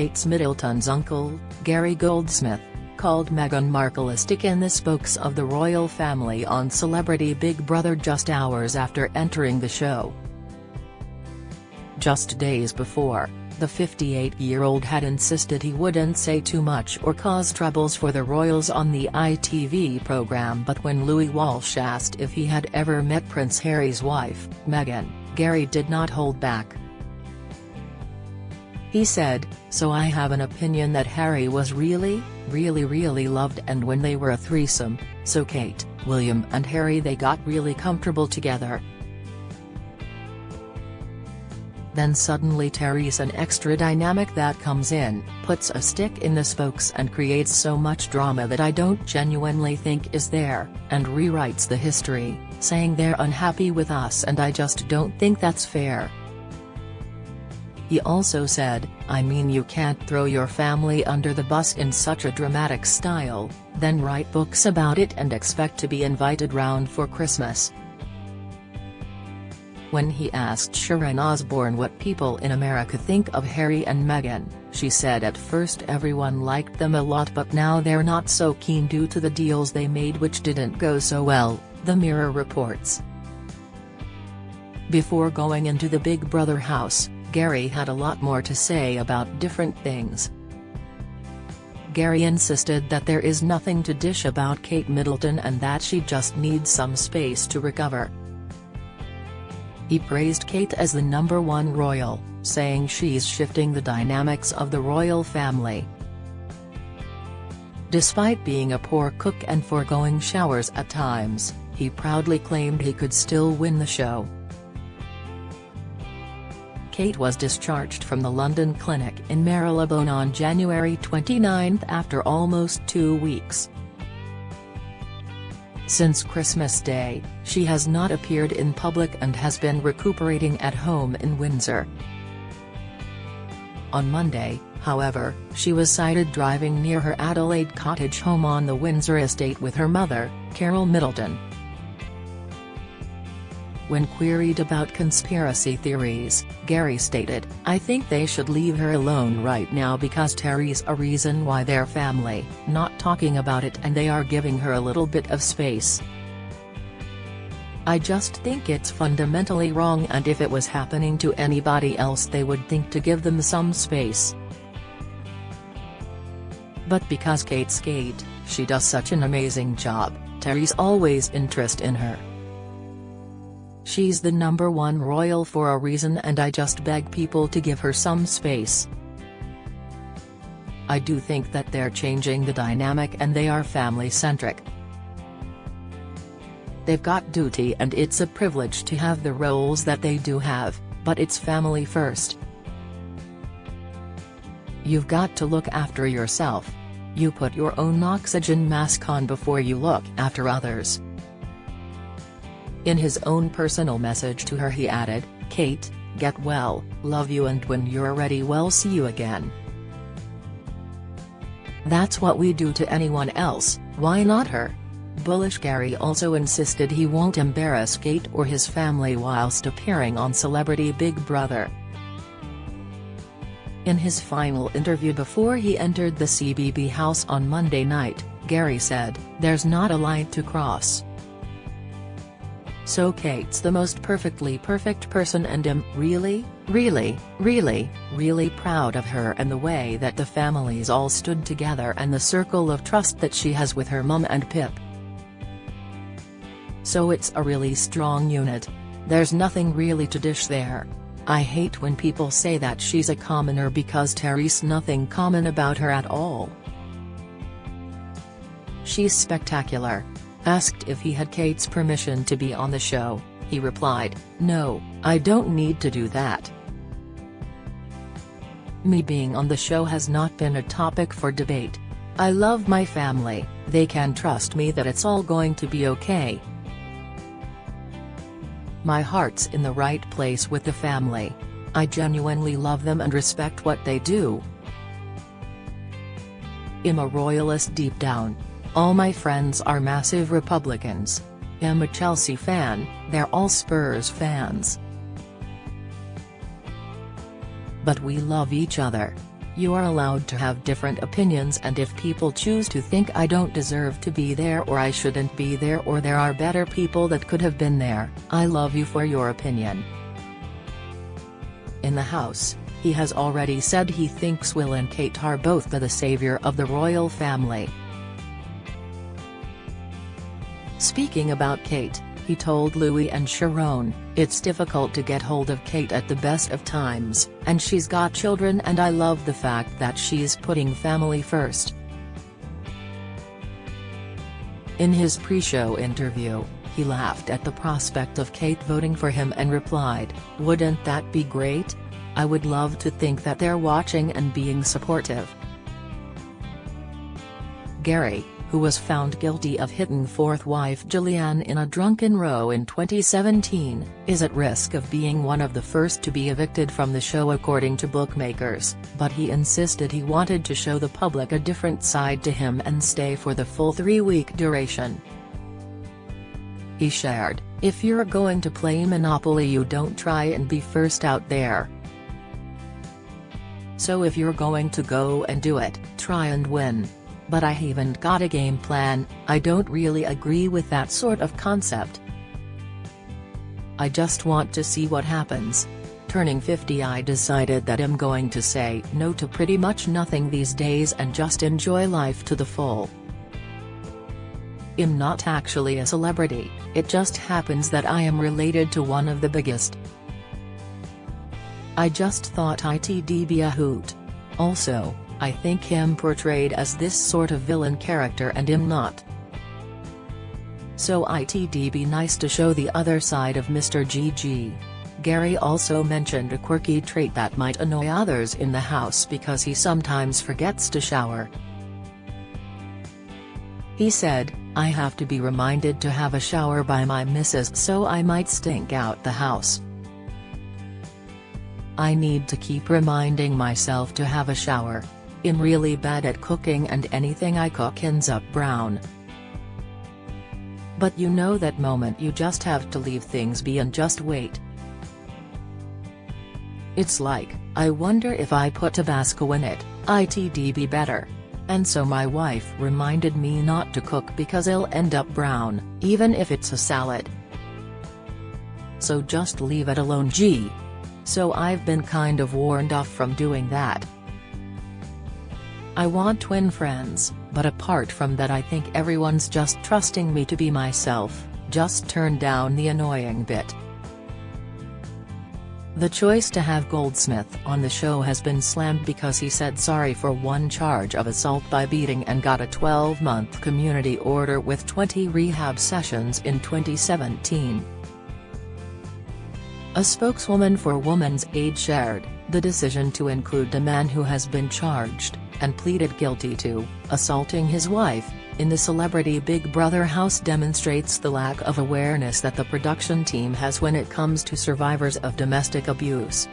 Kate Middleton's uncle, Gary Goldsmith, called Meghan Markle a stick in the spokes of the royal family on Celebrity Big Brother just hours after entering the show. Just days before, the 58-year-old had insisted he wouldn't say too much or cause troubles for the royals on the ITV program, but when Louis Walsh asked if he had ever met Prince Harry's wife, Meghan, Gary did not hold back. He said, "So I have an opinion that Harry was really loved, and when they were a threesome, so Kate, William and Harry, they got really comfortable together. Then suddenly Terry's an extra dynamic that comes in, puts a stick in the spokes and creates so much drama that I don't genuinely think is there, and rewrites the history, saying they're unhappy with us, and I just don't think that's fair." He also said, "I mean, you can't throw your family under the bus in such a dramatic style, then write books about it and expect to be invited round for Christmas." When he asked Sharon Osbourne what people in America think of Harry and Meghan, she said at first everyone liked them a lot, but now they're not so keen due to the deals they made which didn't go so well, the Mirror reports. Before going into the Big Brother house, Gary had a lot more to say about different things. Gary insisted that there is nothing to dish about Kate Middleton and that she just needs some space to recover. He praised Kate as the #1 royal, saying she's shifting the dynamics of the royal family. Despite being a poor cook and foregoing showers at times, he proudly claimed he could still win the show. Kate was discharged from the London clinic in Marylebone on January 29 after almost 2 weeks. Since Christmas Day, she has not appeared in public and has been recuperating at home in Windsor. On Monday, however, she was sighted driving near her Adelaide cottage home on the Windsor estate with her mother, Carol Middleton. When queried about conspiracy theories, Gary stated, "I think they should leave her alone right now because Terry's a reason why their family not talking about it, and they are giving her a little bit of space. I just think it's fundamentally wrong, and if it was happening to anybody else they would think to give them some space. But because Kate's Kate, she does such an amazing job, Terry's always interest in her. She's the #1 royal for a reason, and I just beg people to give her some space. I do think that they're changing the dynamic and they are family-centric. They've got duty and it's a privilege to have the roles that they do have, but it's family first. You've got to look after yourself. You put your own oxygen mask on before you look after others." In his own personal message to her he added, "Kate, get well, love you, and when you're ready we'll see you again. That's what we do to anyone else, why not her?" Bullish Gary also insisted he won't embarrass Kate or his family whilst appearing on Celebrity Big Brother. In his final interview before he entered the CBB house on Monday night, Gary said, "There's not a line to cross. So Kate's the most perfectly perfect person, and I'm really proud of her and the way that the families all stood together and the circle of trust that she has with her mum and Pip. So it's a really strong unit. There's nothing really to dish there. I hate when people say that she's a commoner because Terry's nothing common about her at all. She's spectacular." Asked if he had Kate's permission to be on the show, he replied, "No, I don't need to do that. Me being on the show has not been a topic for debate. I love my family, they can trust me that it's all going to be okay. My heart's in the right place with the family. I genuinely love them and respect what they do. I'm a royalist deep down. All my friends are massive Republicans. I'm a Chelsea fan, they're all Spurs fans. But we love each other. You are allowed to have different opinions, and if people choose to think I don't deserve to be there or I shouldn't be there or there are better people that could have been there, I love you for your opinion." In the House, he has already said he thinks Will and Kate are both the savior of the royal family. Speaking about Kate, he told Louis and Sharon, "It's difficult to get hold of Kate at the best of times, and she's got children and I love the fact that she's putting family first." In his pre-show interview, he laughed at the prospect of Kate voting for him and replied, "Wouldn't that be great? I would love to think that they're watching and being supportive." Gary, who was found guilty of hitting fourth wife Gillian in a drunken row in 2017, is at risk of being one of the first to be evicted from the show according to bookmakers, but he insisted he wanted to show the public a different side to him and stay for the full 3-week duration. He shared, "If you're going to play Monopoly, you don't try and be first out there. So if you're going to go and do it, try and win. But I haven't got a game plan. I don't really agree with that sort of concept. I just want to see what happens. Turning 50, I decided that I'm going to say no to pretty much nothing these days and just enjoy life to the full. I'm not actually a celebrity, it just happens that I am related to one of the biggest. I just thought it'd be a hoot. Also, I think him portrayed as this sort of villain character and I'm not. So it'd be nice to show the other side of Mr. GG. Gary also mentioned a quirky trait that might annoy others in the house because he sometimes forgets to shower. He said, "I have to be reminded to have a shower by my missus, so I might stink out the house. I need to keep reminding myself to have a shower. I'm really bad at cooking and anything I cook ends up brown. But you know that moment you just have to leave things be and just wait. It's like, I wonder if I put Tabasco in it, it'd be better. And so my wife reminded me not to cook because it'll end up brown, even if it's a salad. So just leave it alone, gee. So I've been kind of warned off from doing that. I want twin friends, but apart from that I think everyone's just trusting me to be myself, just turn down the annoying bit." The choice to have Goldsmith on the show has been slammed because he said sorry for one charge of assault by beating and got a 12-month community order with 20 rehab sessions in 2017. A spokeswoman for Woman's Aid shared, the decision to include a man who has been charged, and pleaded guilty to, assaulting his wife, in the Celebrity Big Brother house demonstrates the lack of awareness that the production team has when it comes to survivors of domestic abuse.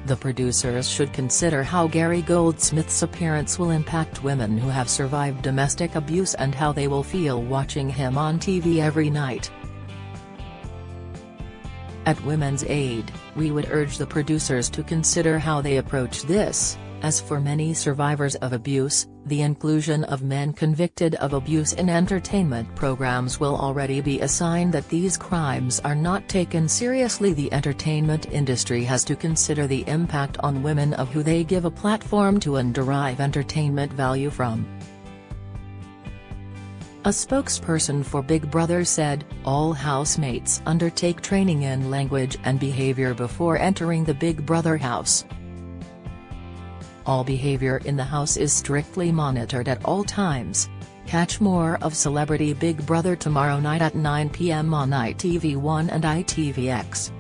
The producers should consider how Gary Goldsmith's appearance will impact women who have survived domestic abuse and how they will feel watching him on TV every night. At Women's Aid, we would urge the producers to consider how they approach this, as for many survivors of abuse, the inclusion of men convicted of abuse in entertainment programs will already be a sign that these crimes are not taken seriously. The entertainment industry has to consider the impact on women of who they give a platform to and derive entertainment value from. A spokesperson for Big Brother said, "All housemates undertake training in language and behavior before entering the Big Brother house. All behavior in the house is strictly monitored at all times." Catch more of Celebrity Big Brother tomorrow night at 9 p.m. on ITV1 and ITVX.